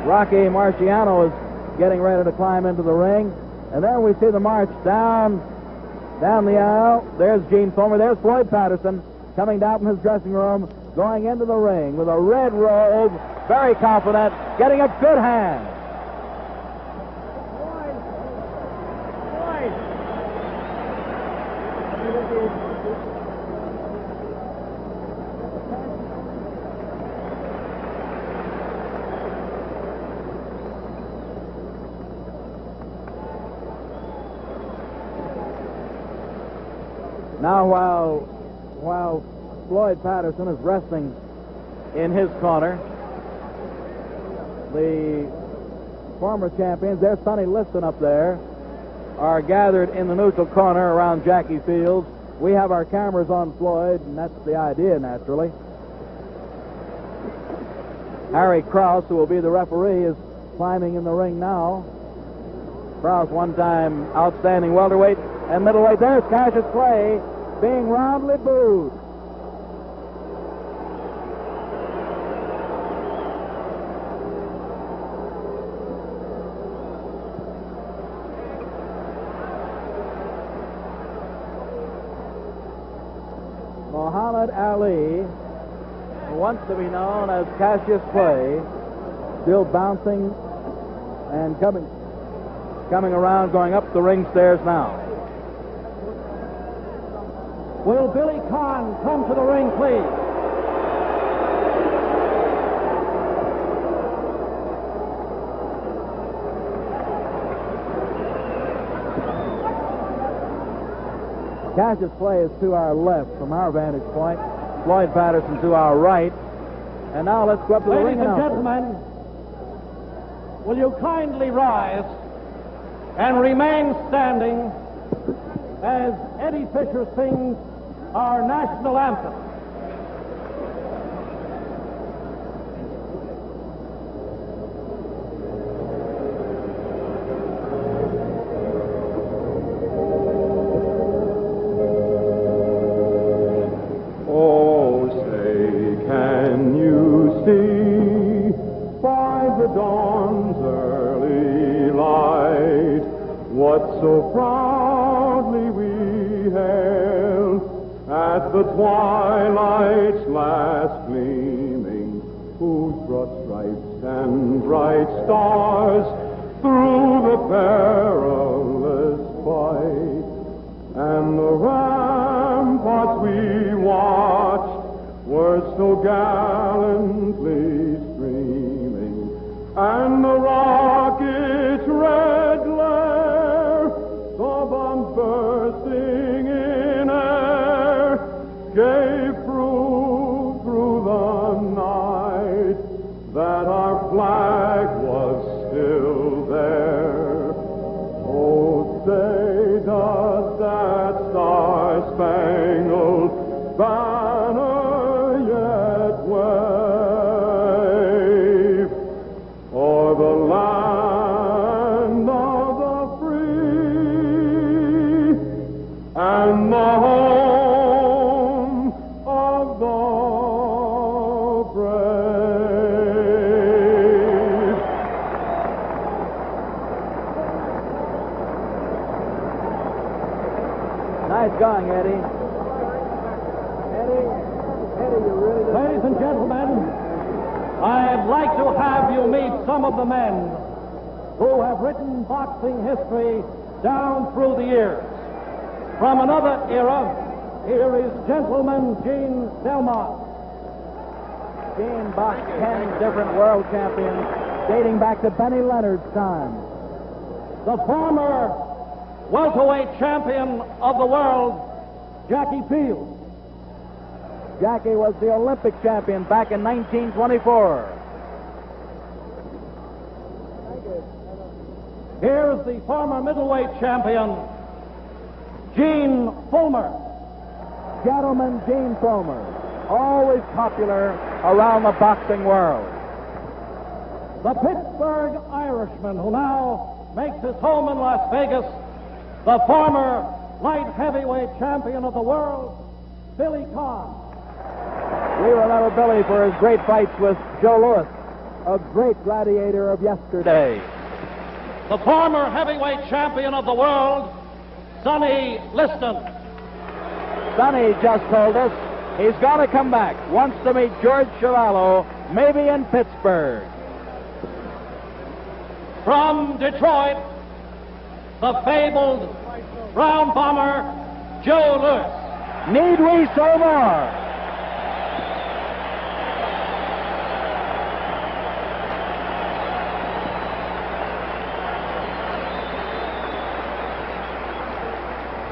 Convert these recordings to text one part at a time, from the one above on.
Rocky Marciano is getting ready to climb into the ring. And then we see the march down the aisle. There's Gene Fulmer. There's Floyd Patterson coming down from his dressing room, going into the ring with a red robe, very confident, getting a good hand. Now, while Floyd Patterson is resting in his corner, the former champions, there's Sonny Liston up there, are gathered in the neutral corner around Jackie Fields. We have our cameras on Floyd, and that's the idea, naturally. Harry Krause, who will be the referee, is climbing in the ring now. Krause, one-time outstanding welterweight and middleweight. There's Cassius Clay being roundly booed. Muhammad Ali, who wants to be known as Cassius Clay, still bouncing and coming around, going up the ring stairs now. Will Billy Conn come to the ring, please? Cassius Clay is to our left from our vantage point. Floyd Patterson to our right. And now let's go up to the ring announcer. Ladies and gentlemen, will you kindly rise and remain standing as Eddie Fisher sings our national anthem. Oh, say, can you see by the dawn's early light what so proudly we hailed at the twilight's last gleaming, whose broad stripes and bright stars through the perilous fight, and the ramparts we watched were so gallantly streaming, and the rocket's red glare, the bombs bursting in air, gave proof through the night that our flag was still there. Oh, say does that star-spangled banner yet wave o'er the land of the free and the home of the brave? Nice going, Eddie. Eddie, you really did. Ladies and gentlemen, I'd like to have you meet some of the men who have written boxing history down through the years. From another era, here is Gentleman Gene Belmont. Gene boxed 10 different world champions dating back to Benny Leonard's time. The former welterweight champion of the world, Jackie Fields. Jackie was the Olympic champion back in 1924. Here's the former middleweight champion, Gene Fulmer. Gentleman Gene Fulmer, always popular around the boxing world. The Pittsburgh Irishman, who now makes his home in Las Vegas, the former light heavyweight champion of the world, Billy Conn. We remember Billy for his great fights with Joe Louis. a great gladiator of yesterday. The former heavyweight champion of the world, Sonny Liston. Sonny just told us he's going to come back. Wants to meet George Chuvalo, maybe in Pittsburgh. From Detroit, the fabled Brown Bomber, Joe Louis. Need we say more?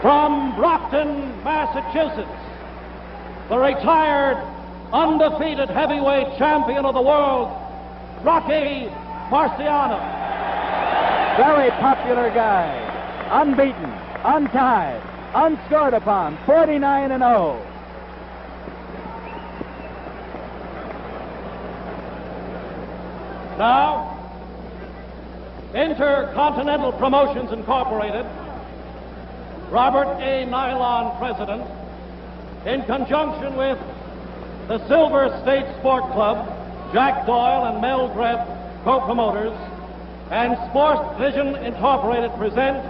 From Brockton, Massachusetts, the retired, undefeated heavyweight champion of the world, Rocky Marciano. Very popular guy. Unbeaten, untied, unscored upon, 49-0. Now, Intercontinental Promotions Incorporated, Robert A. Nylon president, in conjunction with the Silver State Sport Club, Jack Doyle and Mel Greb, co-promoters, and Sports Vision Incorporated present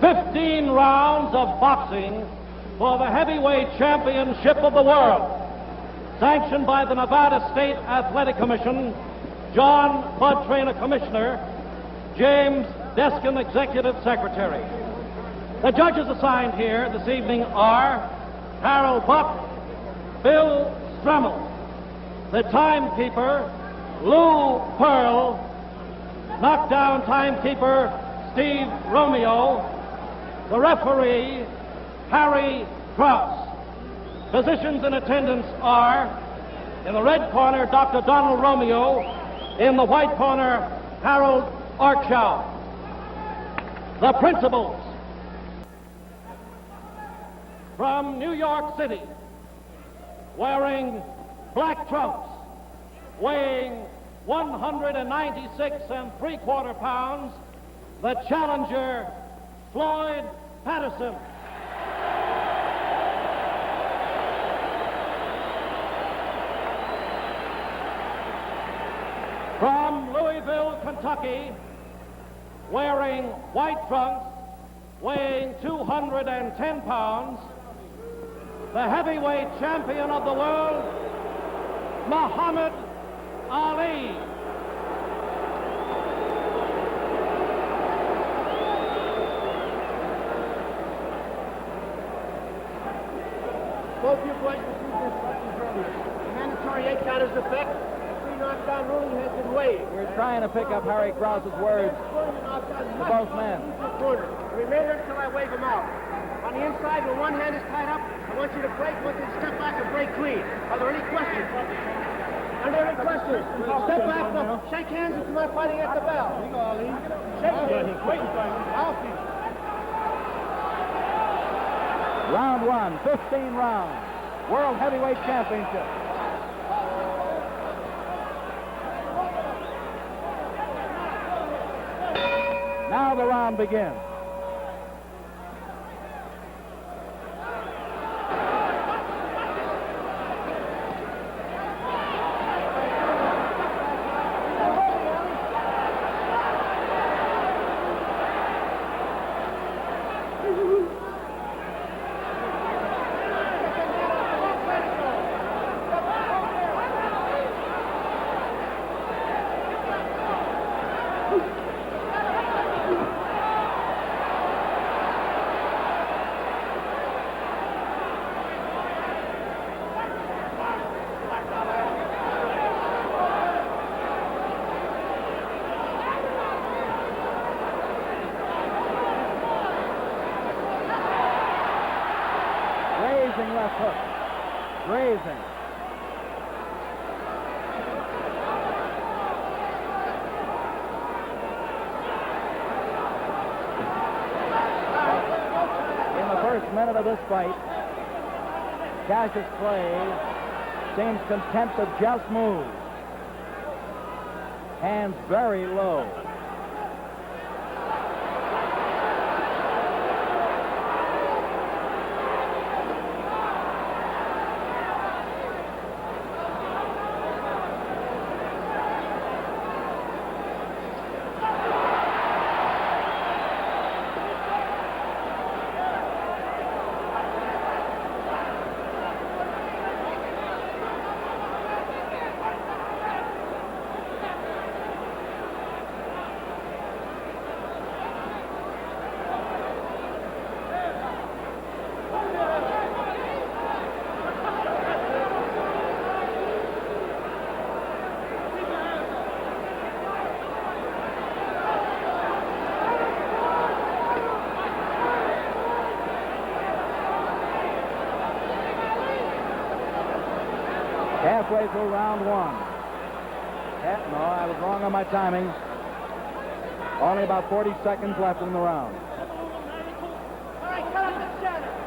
15 rounds of boxing for the heavyweight championship of the world, sanctioned by the Nevada State Athletic Commission, John Bud Traynor, Commissioner, James Deskin, Executive Secretary. The judges assigned here this evening are Harold Buck, Bill Stremmel, the timekeeper, Lou Pearl, knockdown timekeeper, Steve Romeo, the referee, Harry Krause. Physicians in attendance are, in the red corner, Dr. Donald Romeo, in the white corner, Harold Arkshaw. The principals. From New York City, wearing black trunks, weighing 196 3/4 pounds, the challenger, Floyd Patterson. From Louisville, Kentucky, wearing white trunks, weighing 210 pounds, the heavyweight champion of the world, Muhammad Ali. Both your boys received instructions earlier. The mandatory 8 count is effect. The 3 knockdown ruling has been waived. We're trying to pick up Harry Krause's words to both men. Remain here until I wave them out. On the inside, when one hand is tied up, I want you to break. I want you to step back and break clean. Are there any questions? Are there any questions? Step back. Shake hands if you're not fighting at the bell. Shake hands. I'll see. Round 1, 15 rounds. World Heavyweight Championship. Now the round begins. Grazing left hook. Grazing. In the first minute of this fight, Cassius Clay seems content to just move. Hands very low. way through round one. No, I was wrong on my timing. Only about 40 seconds left in the round. All right, cut up the center.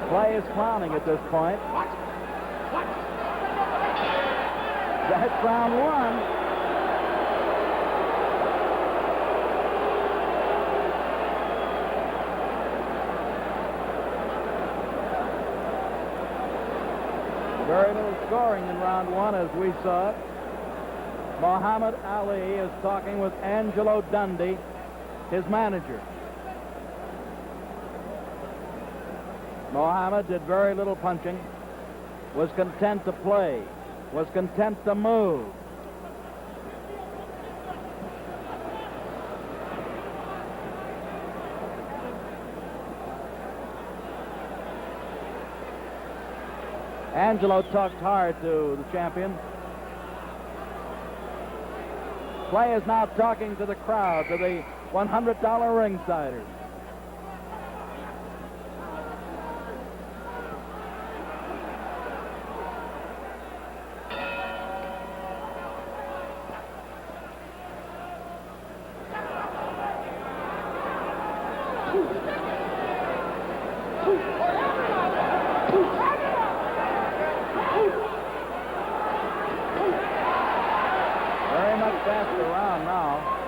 Clay is clowning at this point. That's round one. Very little scoring in round one as we saw it. Muhammad Ali is talking with Angelo Dundee, his manager. Muhammad did very little punching, was content to play, was content to move. Angelo talked hard to the champion. Clay is now talking to the crowd, to the $100 ringsiders. Very much faster round now.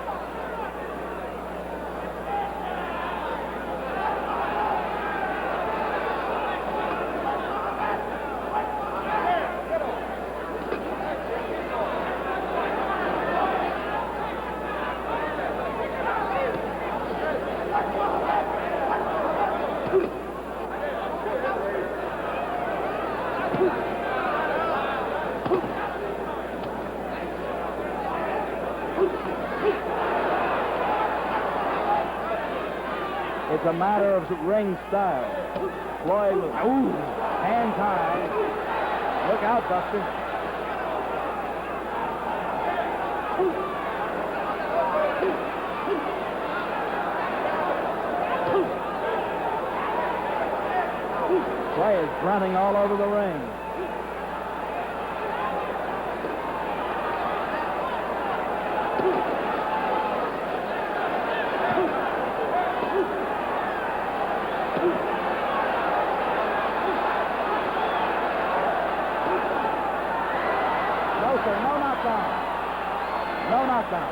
It's a matter of ring style. Floyd was, hand tied. Look out, Buster. Clay is grunting all over the ring. No knockdown. No knockdown.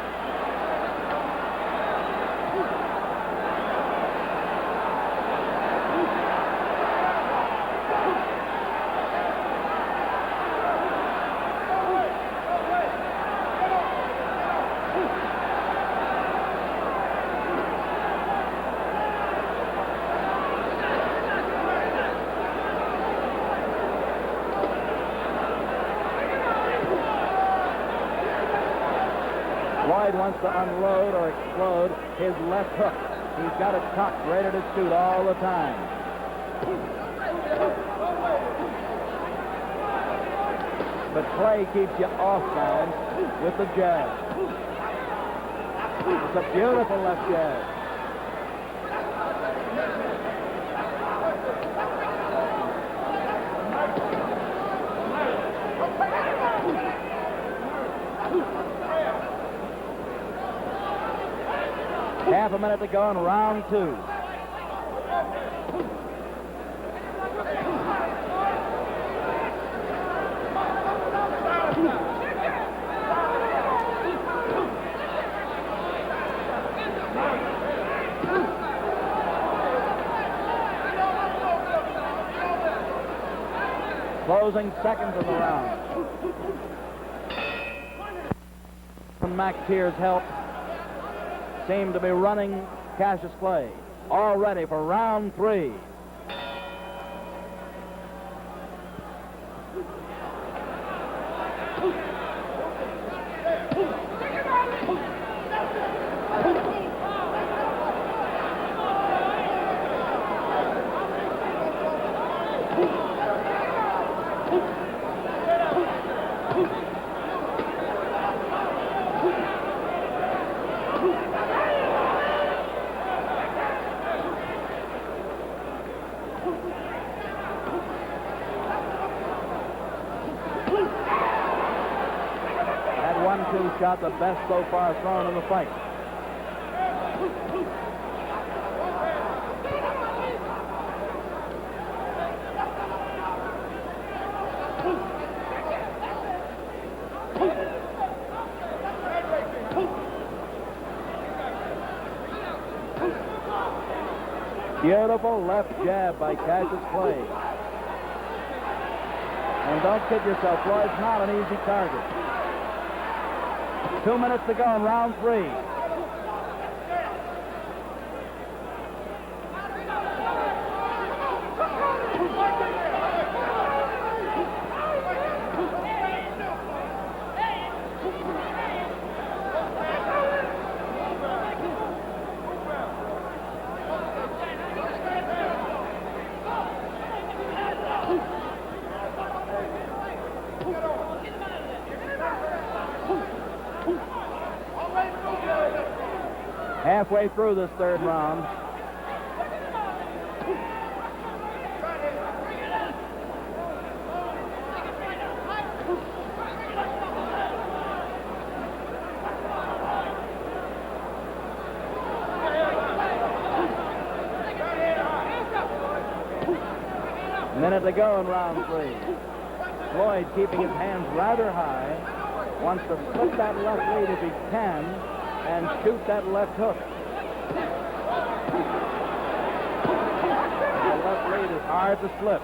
Floyd wants to unload or explode his left hook. He's got it cocked, ready to shoot all the time. But Clay keeps you off balance with the jab. It's a beautiful left jab. Half a minute to go in round two. Closing seconds of the round. From McTeer's help, seem to be running Cassius Clay. All ready for round three. 22 shot, the best so far thrown in the fight. Beautiful left jab by Cassius Clay. And don't kid yourself, Floyd's not an easy target. 2 minutes to go in round 3. Halfway through this third round. Minute to go in round 3. Floyd keeping his hands rather high. Wants to flip that left lead if he can and shoot that left hook. The left lead is hard to slip.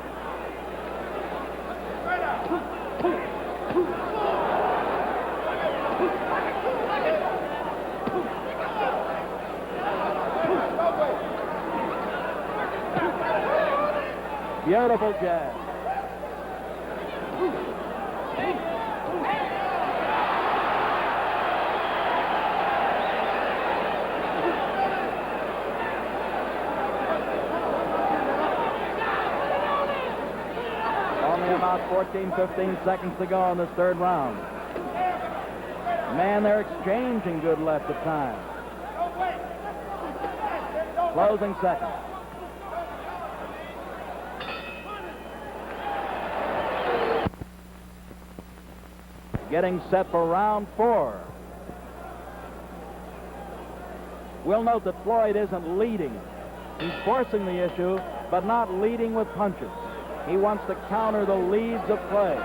Beautiful jab. Only about 14, 15 seconds to go in this third round. Man, they're exchanging good left at times. Closing seconds. Getting set for round 4. We'll note that Floyd isn't leading. He's forcing the issue, but not leading with punches. He wants to counter the leads of play. All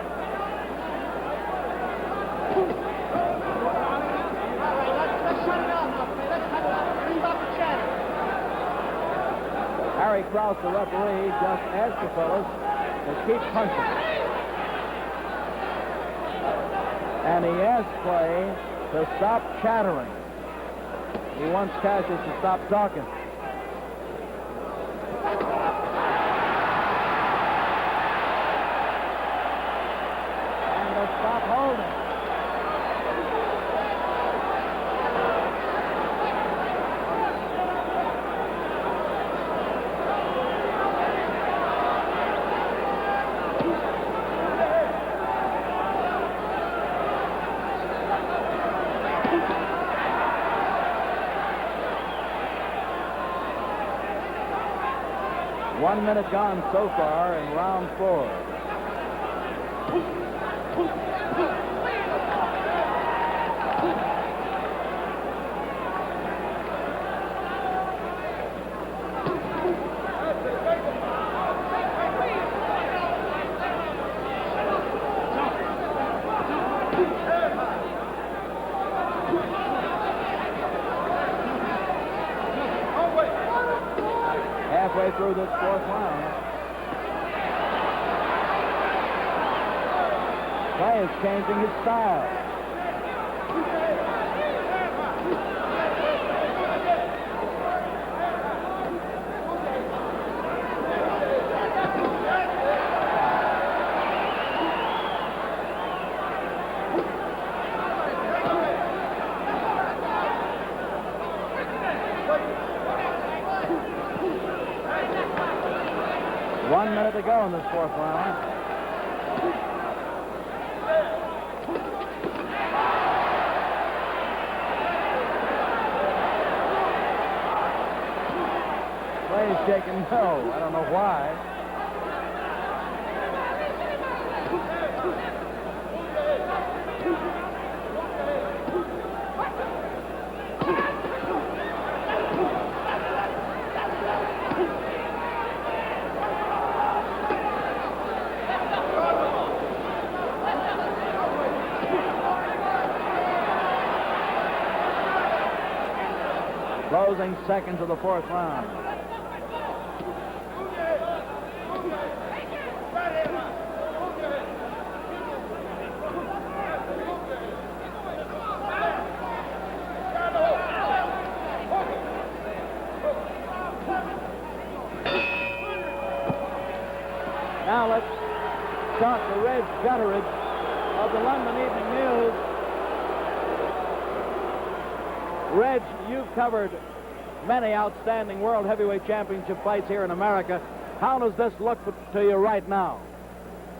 right, let's shut it off now, Clay. Let's cut it off. Leave out the chatter. Harry Krause, the referee, just asked the fellas to keep punching. And he asked Clay to stop chattering. He wants Cassius to stop talking. And to stop holding. 1 minute gone so far in round 4. Halfway through this 4th round. Clay is changing his style. One minute to go in this 4th round. Clay's shaking no. I don't know why. Closing seconds of the fourth round. Now let's talk to Reg Gutteridge of the London Evening News. Reg, you've covered many outstanding World Heavyweight Championship fights here in America. How does this look to you right now?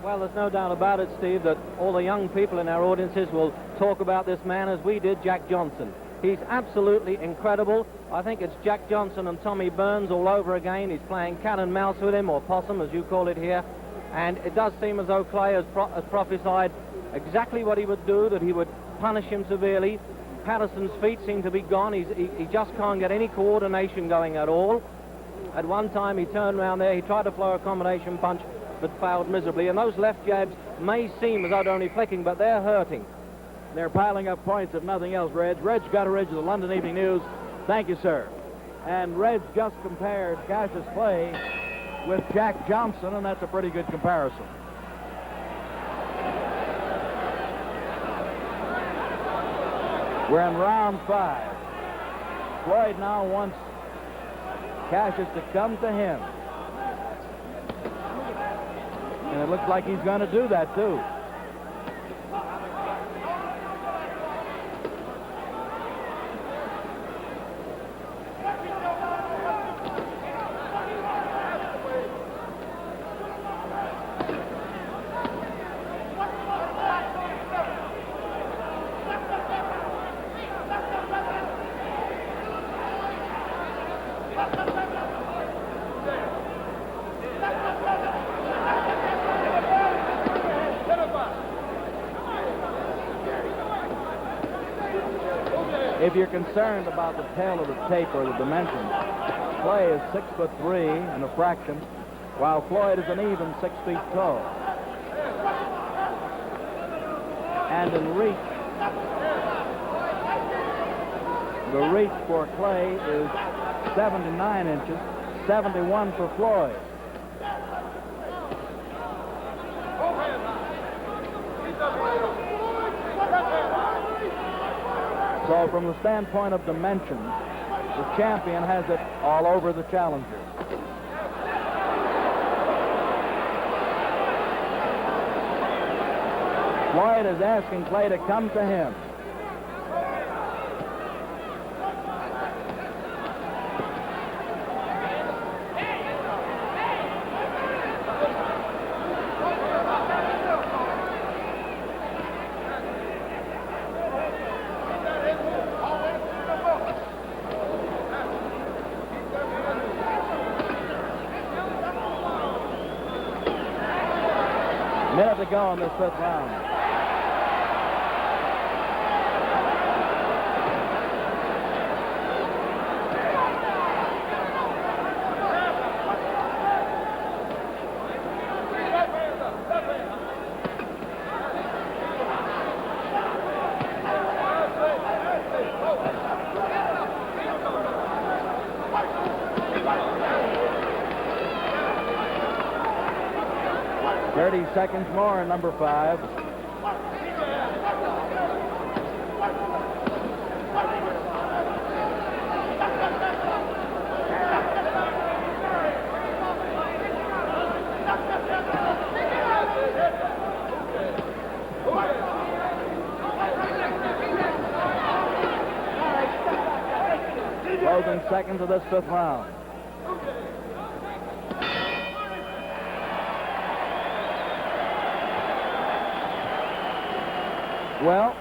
Well, there's no doubt about it, Steve, that all the young people in our audiences will talk about this man as we did Jack Johnson. He's absolutely incredible. I think it's Jack Johnson and Tommy Burns all over again. He's playing cat and mouse with him, or possum, as you call it here. And it does seem as though Clay has prophesied exactly what he would do, that he would punish him severely. Patterson's feet seem to be gone. He just can't get any coordination going at all. At one time, he turned around there. He tried to throw a combination punch, but failed miserably. And those left jabs may seem as though they're only flicking, but they're hurting. They're piling up points, if nothing else, Reg. Reg Gutteridge of the London Evening News. Thank you, sir. And Reg just compared Cassius Clay with Jack Johnson, and that's a pretty good comparison. We're in round 5. Floyd now wants Cassius to come to him. And it looks like he's going to do that, too. If you're concerned about the tail of the tape or the dimensions, Clay is 6'3" and a fraction, while Floyd is an even 6 feet tall. And in reach, the reach for Clay is 79 inches, 71 for Floyd. So from the standpoint of dimensions, the champion has it all over the challenger. Floyd is asking Clay to come to him. Minute to go in this 5th round. Seconds more in number 5. Closing seconds of this 5th round. Well,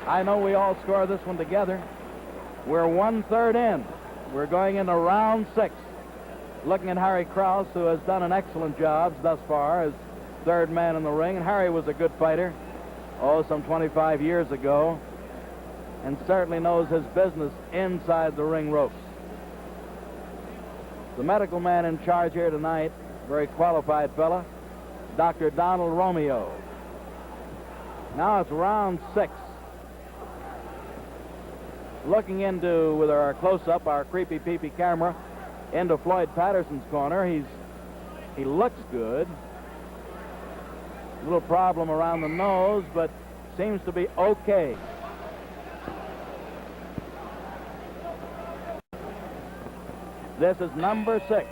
I know we all score this one together. We're 1/3 in. We're going into round 6. Looking at Harry Krause, who has done an excellent job thus far as 3rd man in the ring. And Harry was a good fighter, some 25 years ago, and certainly knows his business inside the ring ropes. The medical man in charge here tonight, very qualified fella, Dr. Donald Romeo. Now it's round 6. looking into, with our close-up, our creepy peepy camera, into Floyd Patterson's corner. He looks good. A little problem around the nose, but seems to be okay. This is number 6.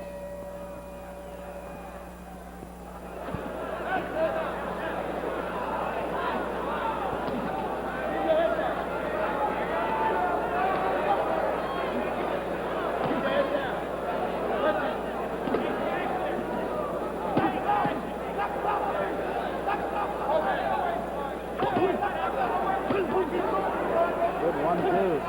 Good 1-2.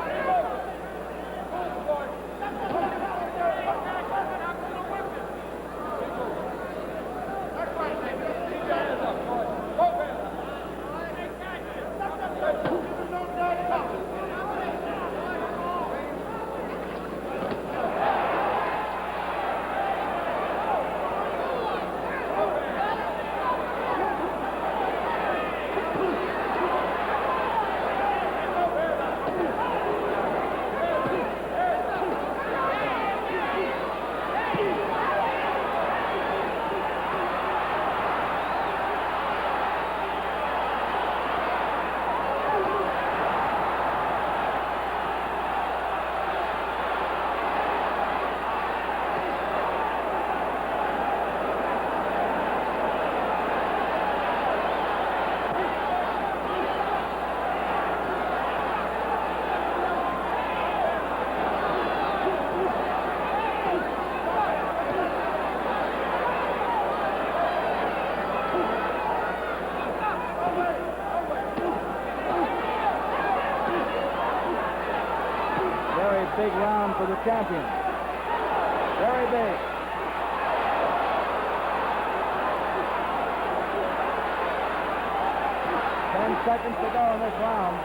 Big round for the champion. Very big. Ten seconds to go in this round.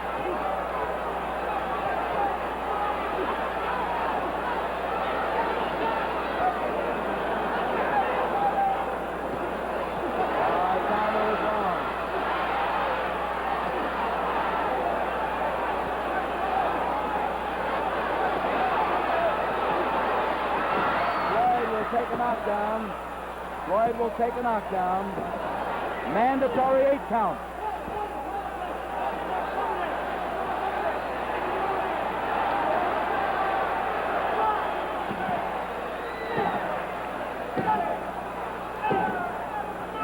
Timer is wrong. Take a knockdown. Floyd will take a knockdown. Mandatory 8 count.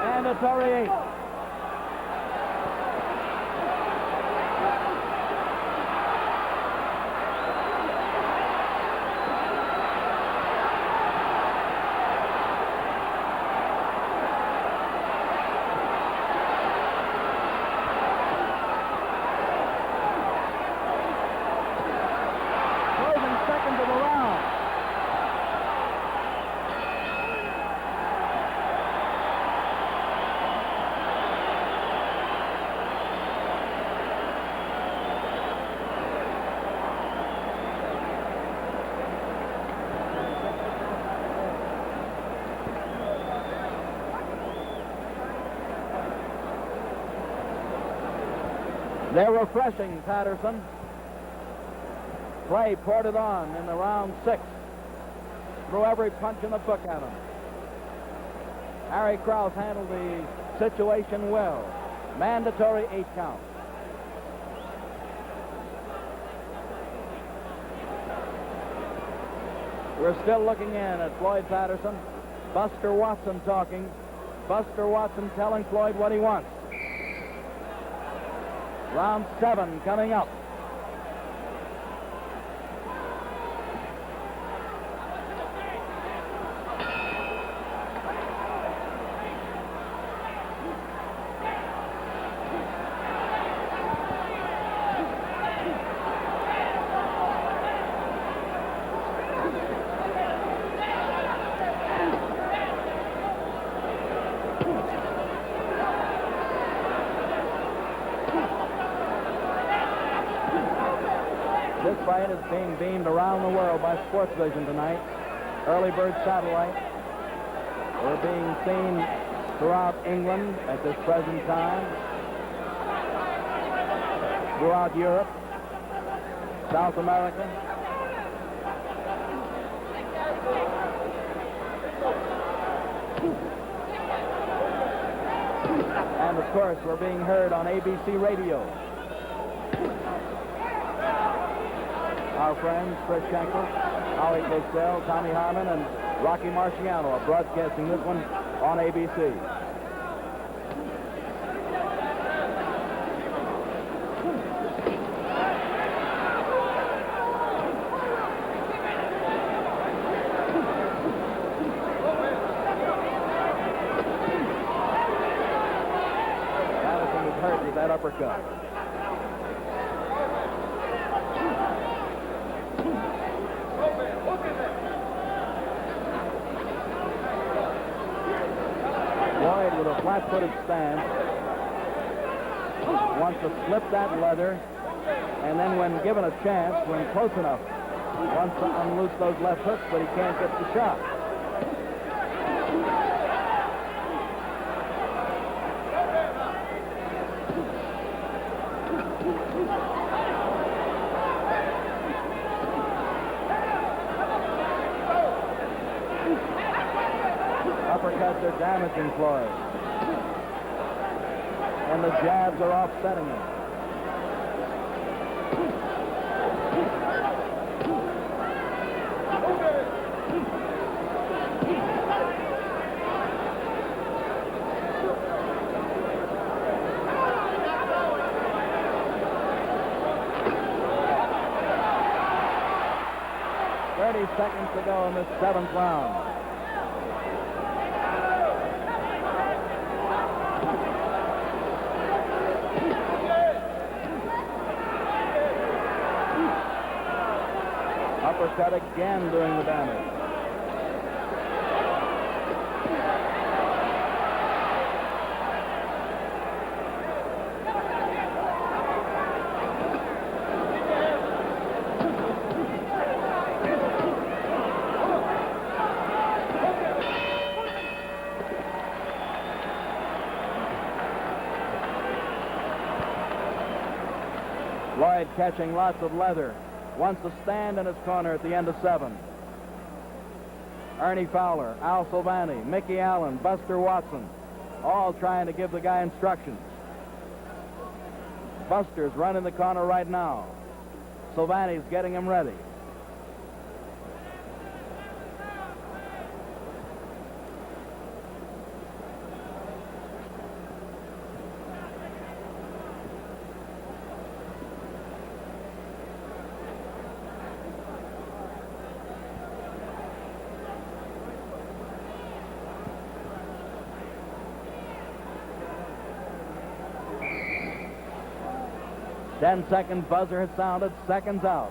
Mandatory 8. They're refreshing Patterson. Clay poured it on in the round 6. Threw every punch in the book at him. Harry Krause handled the situation well. Mandatory 8 count. We're still looking in at Floyd Patterson. Buster Watson talking. Buster Watson telling Floyd what he wants. Round 7 coming up. This fight is being beamed around the world by Sports Vision tonight. Early bird satellite. We're being seen throughout England at this present time. Throughout Europe. South America. And, of course, we're being heard on ABC Radio. Our friends, Chris Schenkel, Howie Cosell, Tommy Harmon, and Rocky Marciano are broadcasting this one on ABC. Patterson was hurt with that uppercut. Floyd with a flat-footed stance wants to slip that leather, and then when given a chance, when close enough, wants to unloose those left hooks, but he can't get the shot. Uppercuts are damaging Floyd. And the jabs are offsetting him. Seconds to go in this 7th round. Uppercut again doing the damage. Floyd catching lots of leather. Wants to stand in his corner at the end of 7. Ernie Fowler, Al Silvani, Mickey Allen, Buster Watson, all trying to give the guy instructions. Buster's running the corner right now. Silvani's getting him ready. Ten-second buzzer has sounded, seconds out.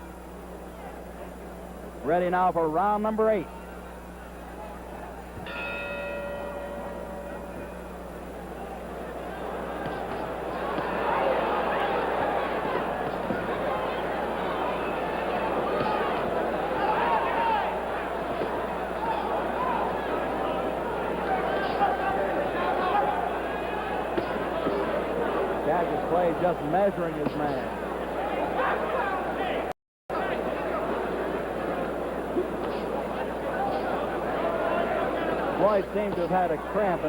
Ready now for round number 8. Just measuring his man. Floyd seems to have had a cramp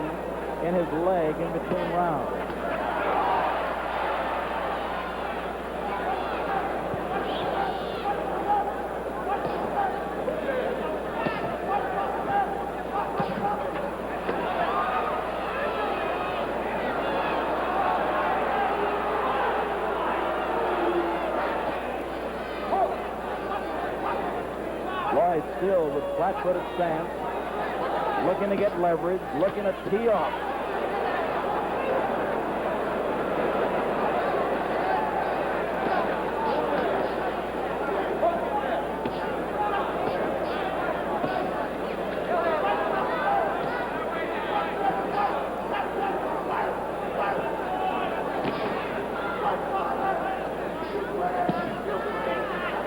in his leg in between rounds. Still with flat-footed stance, looking to get leverage, looking to tee off.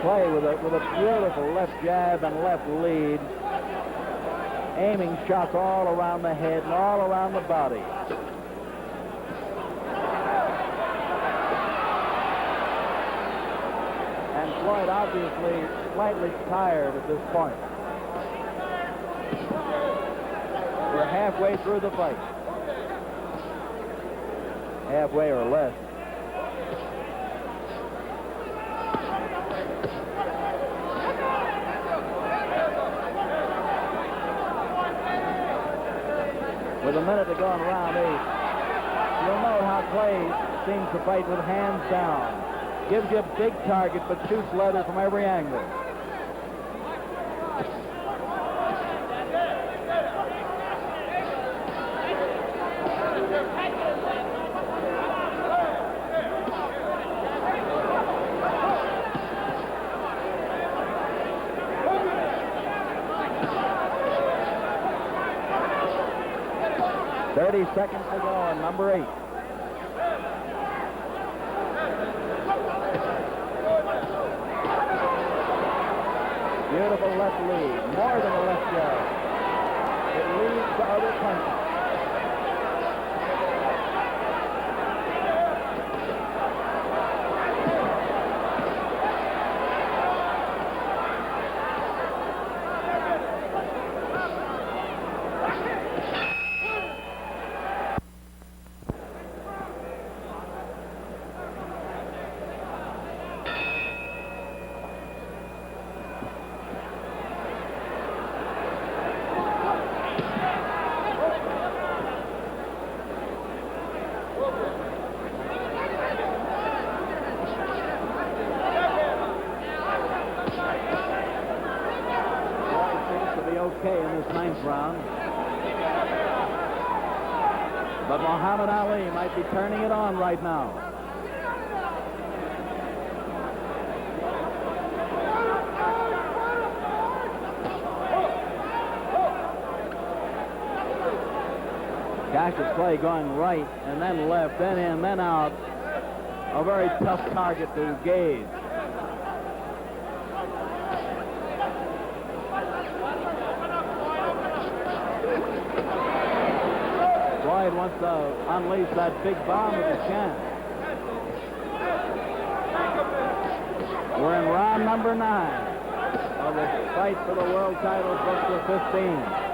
Play with a beautiful left jab and left lead, aiming shots all around the head and all around the body. And Floyd obviously slightly tired at this point. We're halfway through the fight. Halfway or less. With a minute to go in round 8, you'll note how Clay seems to fight with hands down. Gives you a big target, but shoots leather from every angle. Seconds to go on number 8. Beautiful left lead, more than a left jab. It leads to other punches. Okay in this 9th round. But Muhammad Ali might be turning it on right now. Cassius Clay going right and then left, then in, then out. A very tough target to gauge. Floyd wants to unleash that big bomb with his chin. We're in round number 9 of the fight for the world title booked for 15.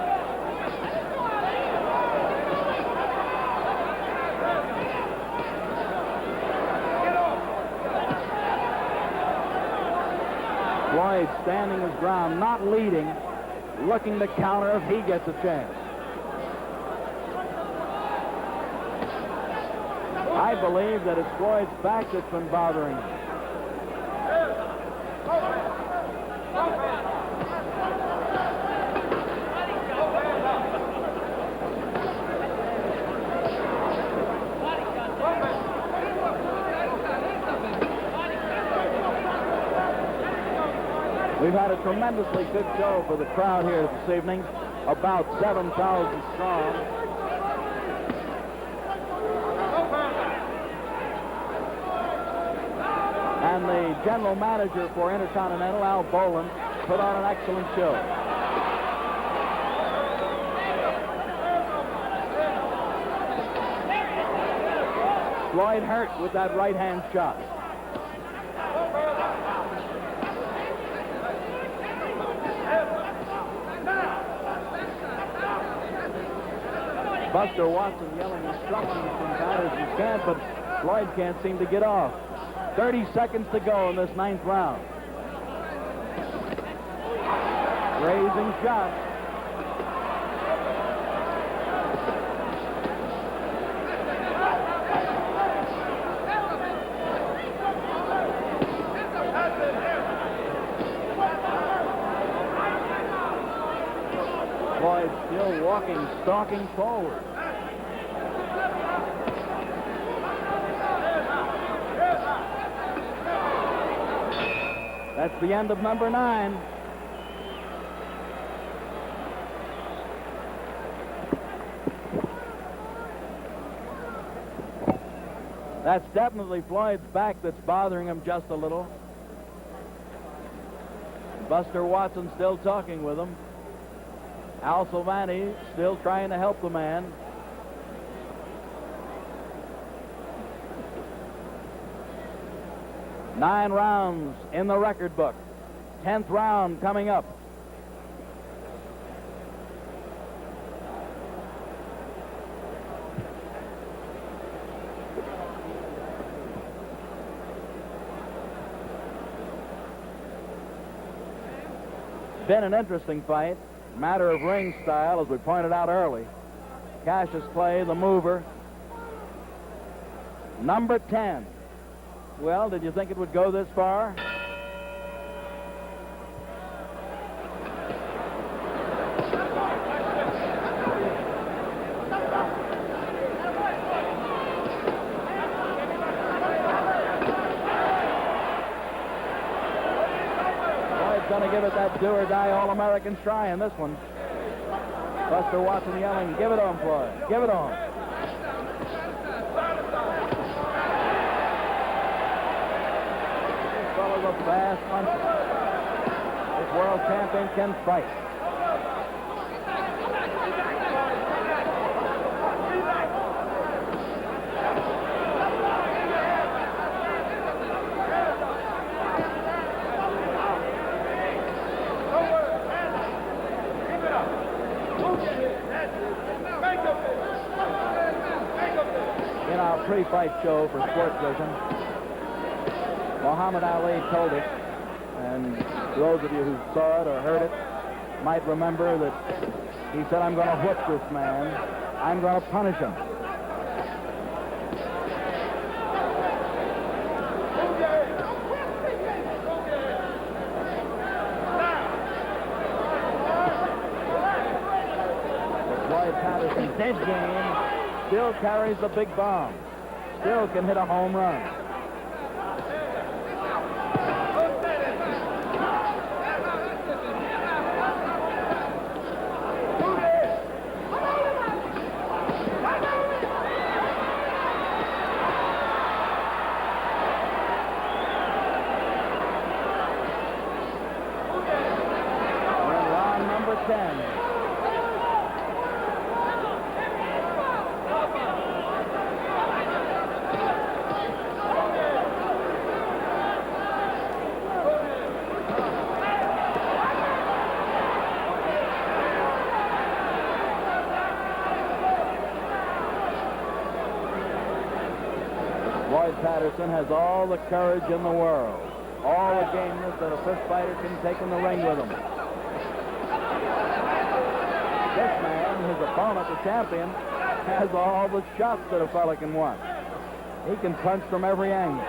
Floyd standing his ground, not leading, looking to counter if he gets a chance. I believe that it's Floyd's back that's been bothering him. We've had a tremendously good show for the crowd here this evening, about 7,000 strong. And the general manager for Intercontinental, Al Boland, put on an excellent show. Floyd hurt with that right-hand shot. Buster Watson yelling instructions from Patterson's camp, but Floyd can't seem to get off. 30 seconds to go in this 9th round. Raising shot. Floyd still walking, stalking forward. That's the end of number 9. That's definitely Floyd's back that's bothering him just a little. Buster Watson still talking with him. Al Silvani still trying to help the man. 9 rounds in the record book. 10th round coming up. Been an interesting fight. Matter of ring style, as we pointed out early. Cassius Clay, the mover. Number 10. Well, did you think it would go this far? Going to give it that do-or-die All-American try in this one. Buster Watson yelling, "Give it on, Floyd. Give it on." This fellow's a fast puncher. This world champion can fight. In our pre-fight show for Sports Vision, Muhammad Ali told us, and those of you who saw it or heard it might remember that he said, "I'm going to whip this man. I'm going to punish him." Floyd Patterson's dead game still carries the big bomb. Still can hit a home run. We're in round number 10. Floyd Patterson has all the courage in the world, all the gameness that a fist fighter can take in the ring with him. This man, his opponent, the champion, has all the shots that a fella can want. He can punch from every angle.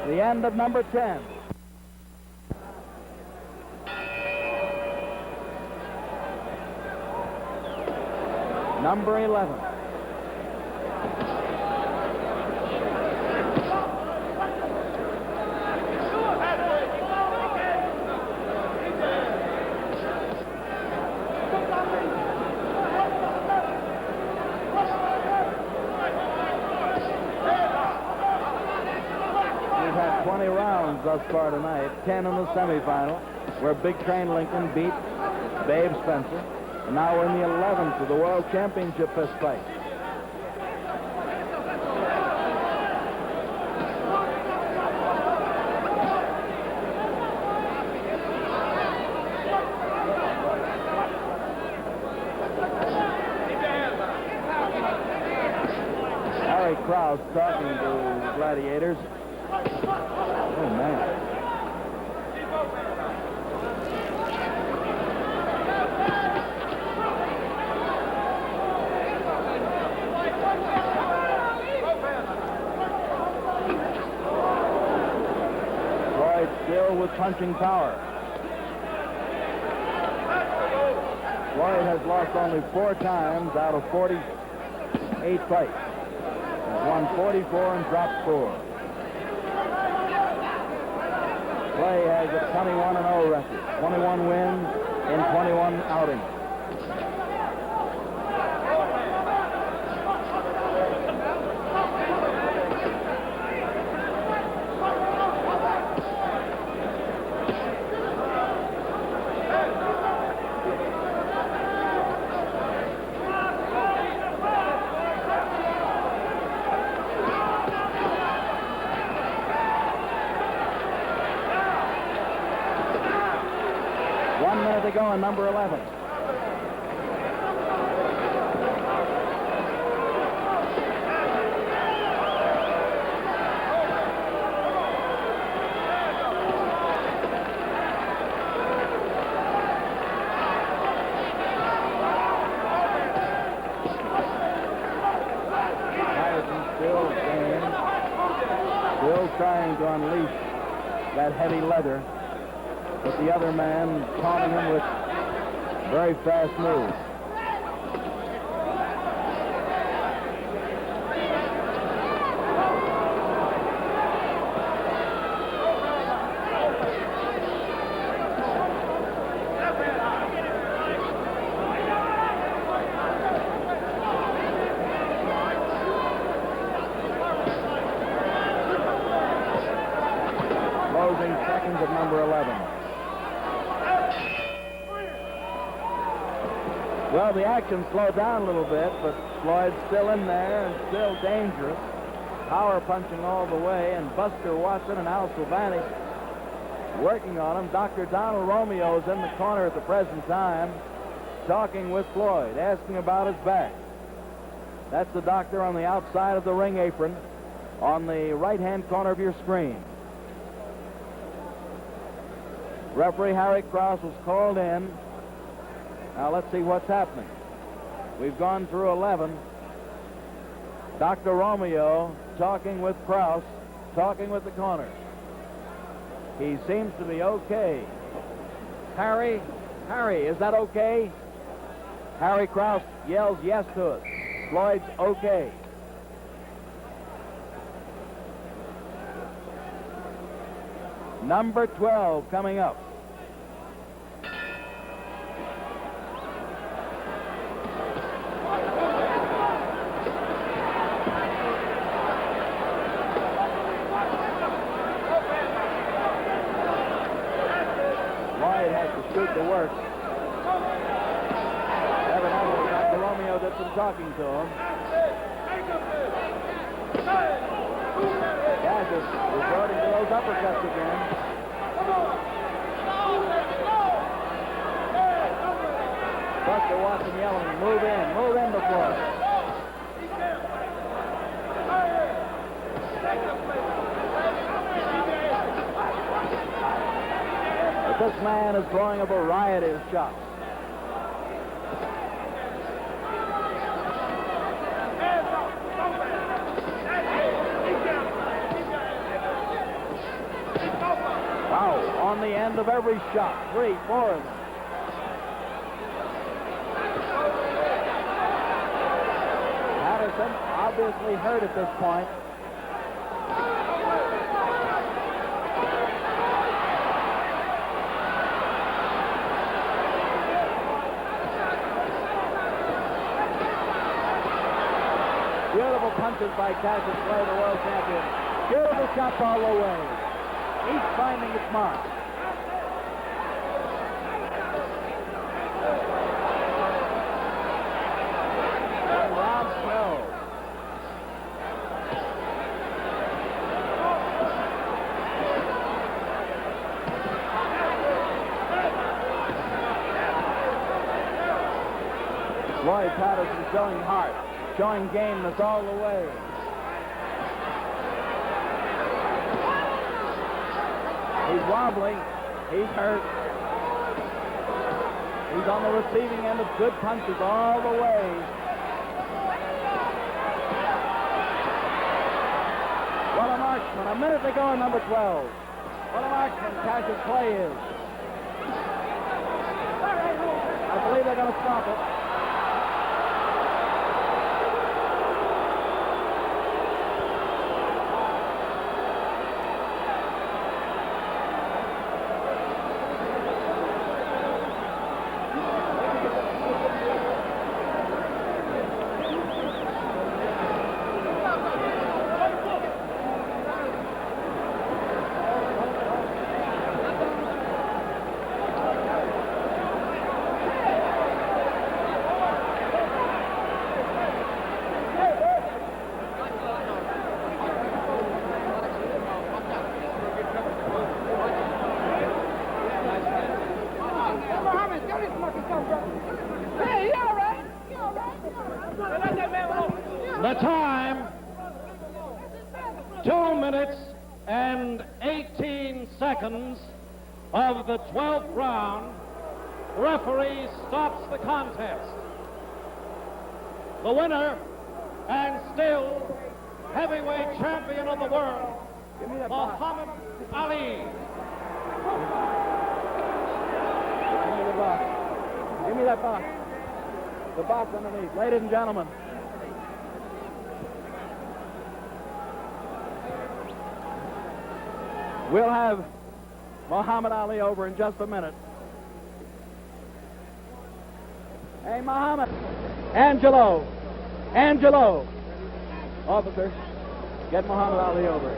The end of number 10. Number 11. We've had 20 rounds thus far tonight, 10 in the semifinal, where Big Train Lincoln beat Babe Spencer. And now we're in the 11th of the World Championship fist fight. Harry Krause talking to the gladiators. Oh, man. Floyd still with punching power. Floyd has lost only 4 times out of 48 fights. won 44 and dropped 4. Clay has a 21-0 record, 21 wins in 21 outings. To go in number 11. Patterson still game, still trying to unleash that heavy leather. But the other man taunting him with very fast moves. Closing seconds of number 11. Well, the action slowed down a little bit, but Floyd's still in there and still dangerous. Power punching all the way, and Buster Watson and Al Silvani working on him. Dr. Donald Romeo is in the corner at the present time, talking with Floyd, asking about his back. That's the doctor on the outside of the ring apron on the right-hand corner of your screen. Referee Harry Krause was called in. Now let's see what's happening. We've gone through 11. Dr. Romeo talking with Krause, talking with the corner. He seems to be okay. Harry, is that okay? Harry Krause yells yes to us. Floyd's okay. Number 12 coming up. Shoot the work. Evidently, Dr. Romeo did some talking to him. Yeah, just resorting to those uppercuts again. Buster Watson yelling, move in the floor. This man is throwing a variety of shots. Wow, on the end of every shot. 3, 4 of them. Patterson obviously hurt at this point. Beautiful punches by Cassius Clay, the world champion. Beautiful shots all the way. Each finding its mark. And round 12. Floyd Patterson showing heart. Showing gameness all the way. He's wobbling. He's hurt. He's on the receiving end of good punches all the way. What a marksman. A minute to go in number 12. What a marksman Cassius Clay is. I believe they're going to stop it. 2 minutes and 18 seconds of the 12th round, referee stops the contest. The winner and still heavyweight champion of the world, Muhammad Ali. Give me the box. Give me that box. The box underneath. Ladies and gentlemen. We'll have Muhammad Ali over in just a minute. Hey, Muhammad. Angelo. Officer, get Muhammad Ali over.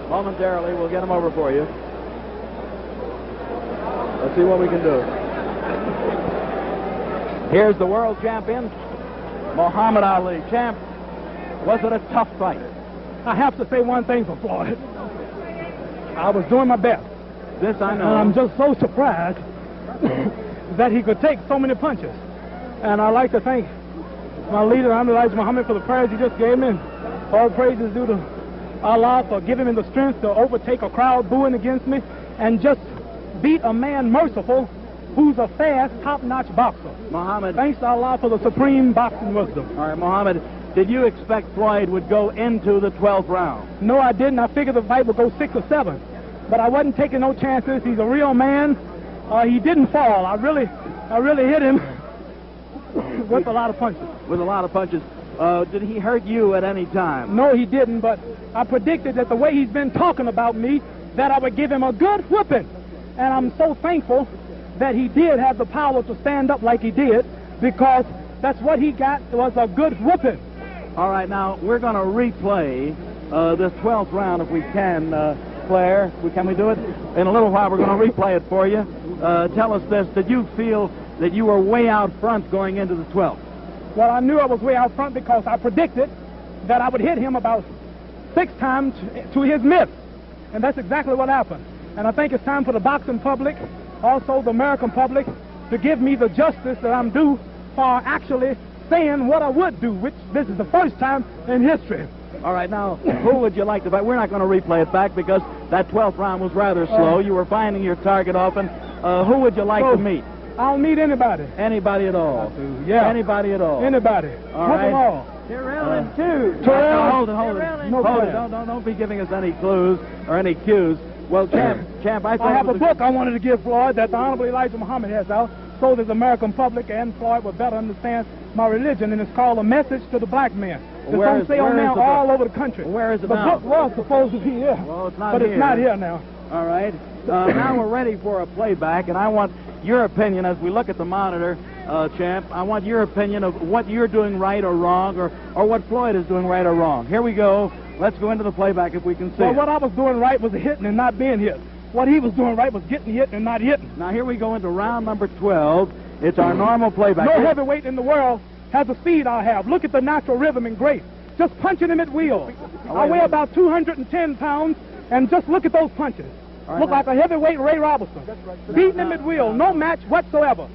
Momentarily, we'll get him over for you. Let's see what we can do. Here's the world champion, Muhammad Ali. Champ, was it a tough fight? I have to say one thing for Floyd. I was doing my best. This I know. And I'm just so surprised that he could take so many punches. And I'd like to thank my leader, Elijah Muhammad, for the prayers he just gave me. And all praise is due to Allah for giving me the strength to overtake a crowd booing against me and just beat a man merciful who's a fast, top-notch boxer. Muhammad. Thanks to Allah for the supreme boxing wisdom. All right, Muhammad, did you expect Floyd would go into the 12th round? No, I didn't. I figured the fight would go 6 or 7. But I wasn't taking no chances. He's a real man. He didn't fall. I really hit him with a lot of punches. With a lot of punches. Did he hurt you at any time? No, he didn't, but I predicted that the way he's been talking about me, that I would give him a good whipping. And I'm so thankful that he did have the power to stand up like he did, because that's what he got, was a good whipping. All right, now, we're going to replay this 12th round if we can, Claire. Can we do it? In a little while, we're going to replay it for you. Tell us this. Did you feel that you were way out front going into the 12th? Well, I knew I was way out front because I predicted that I would hit him about 6 times to his miss. And that's exactly what happened. And I think it's time for the boxing public, also the American public, to give me the justice that I'm due for actually saying what I would do, which this is the first time in history. All right, now, who would you like to fight? We're not going to replay it back because that 12th round was rather slow. You were finding your target often. Who would you like to meet? I'll meet anybody. Anybody at all? Yeah. Anybody at all? Anybody. All right. Them all. Terrell and two. Hold it. No hold it. Don't be giving us any clues or any cues. Well, Champ, I have a book I wanted to give Floyd that the Honorable Elijah Muhammad has out, so that the American public and Floyd would better understand my religion, and it's called A Message to the Black Man. It's on sale now all over the country. Where is it now? The book was supposed to be here. Well, it's not but here. It's not here now. All right. Now we're ready for a playback, and I want your opinion as we look at the monitor, Champ. I want your opinion of what you're doing right or wrong, or what Floyd is doing right or wrong. Here we go. Let's go into the playback if we can see it. What I was doing right was hitting and not being hit. What he was doing right was getting hit and not hitting. Now here we go into round number 12. It's our normal playback. No heavyweight in the world has the speed I have. Look at the natural rhythm and grace. Just punching him at will. I weigh about 210 pounds, and just look at those punches. Right, look like a heavyweight Ray Robertson. Beating him at will. No match whatsoever.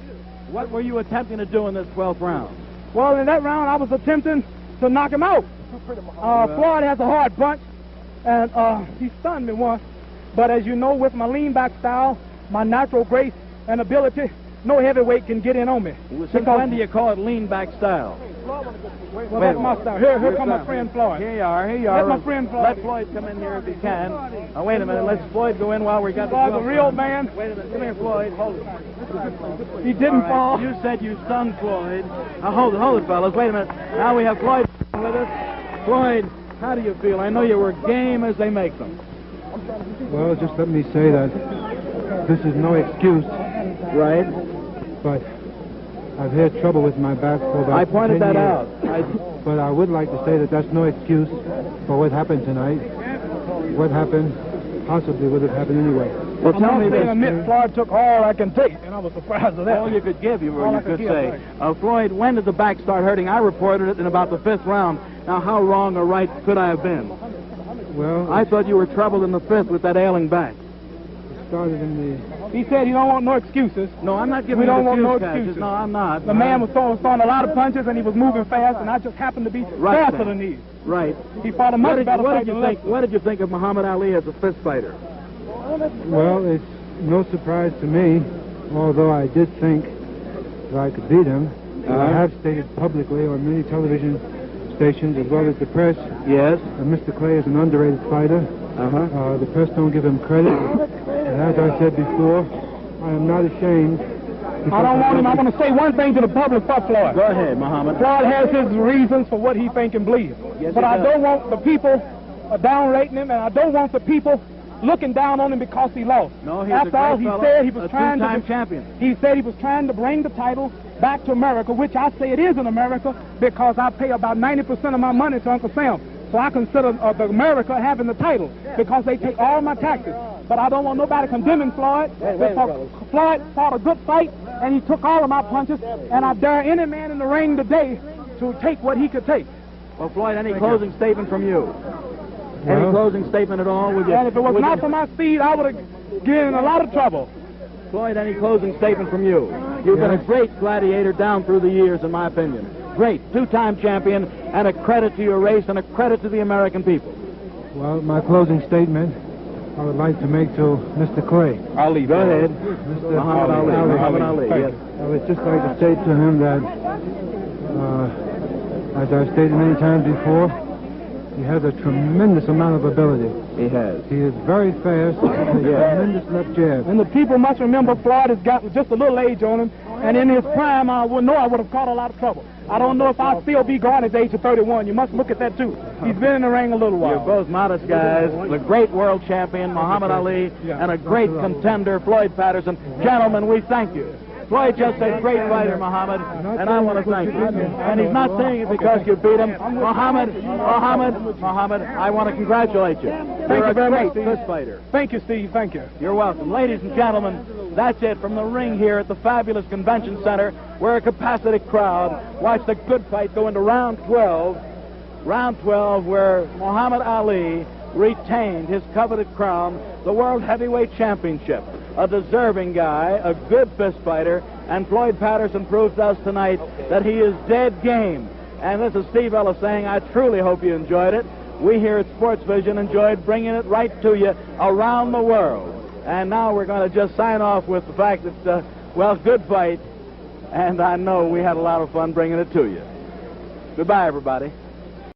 What were you attempting to do in this 12th round? Well, in that round, I was attempting to knock him out. Floyd has a hard punch, and he stunned me once. But as you know, with my lean-back style, my natural grace and ability, no heavyweight can get in on me. Since when do you call it lean-back style? Well, that's my style. Here come my friend Floyd. Here you are. Let my friend Floyd. Let Floyd come in here if he can. Wait a minute. Let's Floyd go in while we got Floyd's a real man. Wait a minute. Come here, Floyd. Hold it. He didn't fall. You said you stung Floyd. Hold it, fellas. Wait a minute. Now we have Floyd with us. Floyd, how do you feel? I know you were game as they make them. Well, just let me say that this is no excuse. Right. But I've had trouble with my back for about 10 years. I pointed that out. But I would like to say that that's no excuse for what happened tonight. What happened possibly would have happened anyway. Well, tell me this. Admit Floyd took all I can take, and I was surprised at that. All you could give, you could say. Floyd, when did the back start hurting? I reported it in about the 5th round. Now, how wrong or right could I have been? Well, I thought you were troubled in the 5th with that ailing back. started in the... He said he don't want no excuses. No, I'm not giving We don't you want no excuse, Cassius. excuses. No, I'm not. The man was throwing a lot of punches, and he was moving fast, and I just happened to be Right, faster than he. Right. He fought a much better fight than Lester. What did you think of Muhammad Ali as a fist fighter? Well, it's no surprise to me, although I did think that I could beat him. I have stated publicly on many television stations as well as the press Yes. that Mr. Clay is an underrated fighter. The press don't give him credit. And as I said before, I am not ashamed. I don't want him. I want to say one thing to the public for Floyd. Go ahead, Muhammad. Floyd has his reasons for what he think and believes. Yes, But he I does. don't want the people downrating him, and I don't want the people looking down on him because he lost. No, he's After a all, great he fellow, said he was a trying two-time to. champion. He said he was trying to bring the title back to America, which I say it is in America because I pay about 90% of my money to Uncle Sam. So I consider the America having the title because they take all my taxes. But I don't want nobody condemning Floyd because Floyd fought a good fight and he took all of my punches. And I dare any man in the ring today to take what he could take. Well, Floyd, any closing statement from you? Any Well- closing statement at all? Would you, And if it was would not you- for my speed, I would have get in a lot of trouble. Floyd, any closing statement from you? You've been a great gladiator down through the years, in my opinion. Great, two-time champion, and a credit to your race and a credit to the American people. Well, my closing statement I would like to make to Mr. Clay. Ali, Go ahead. Mr. Muhammad Ali. Muhammad Ali, yes. I would just like to say to him that, as I've stated many times before, he has a tremendous amount of ability. He has. He is very fast, and a tremendous left jab. And the people must remember Floyd has got just a little age on him, and in his prime, I would have caught a lot of trouble. I don't know if I'll still be going at the age of 31. You must look at that, too. He's been in the ring a little while. You're both modest guys. The great world champion, Muhammad Ali, and a great contender, Floyd Patterson. Gentlemen, we thank you. Floyd just said, great fighter, Muhammad, and I want to thank you. And he's not saying it because you beat him. Muhammad, I want to congratulate you. You're a great fist fighter. Thank you, Steve. Thank you. You're welcome. Ladies and gentlemen, that's it from the ring here at the fabulous convention center where a capacity crowd watched a good fight go into round 12. Round 12 where Muhammad Ali retained his coveted crown, the World Heavyweight Championship. A deserving guy, a good fist fighter, and Floyd Patterson proves to us tonight that he is dead game. And this is Steve Ellis saying, I truly hope you enjoyed it. We here at Sports Vision enjoyed bringing it right to you around the world. And now we're going to just sign off with the fact that, good fight, and I know we had a lot of fun bringing it to you. Goodbye, everybody.